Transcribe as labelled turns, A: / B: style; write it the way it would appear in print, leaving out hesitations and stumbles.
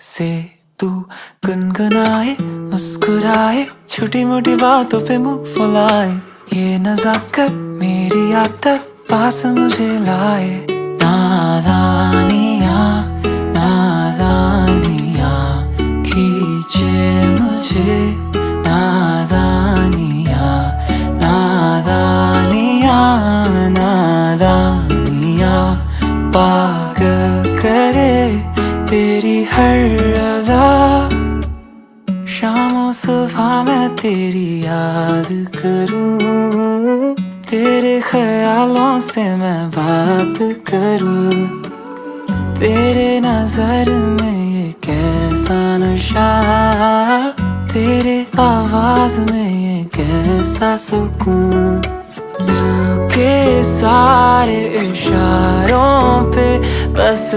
A: से तू गुनगुनाए, मुस्कुराए, छोटी मोटी बातों पे मुंह फुलाए। ये नजाकत मेरी आदत पास मुझे लाए। नादानियाँ नादानियाँ खींचे मुझे। नादानियाँ नादानियाँ नादानियाँ पागल करे तेरी हर अदा। शामों सुबह मैं तेरी याद करूं, तेरे ख्यालों से मैं बात करूं। तेरे नजर में ये कैसा नशा, तेरे आवाज में ये कैसा सुकून। दिल के सारे इशारों पे बस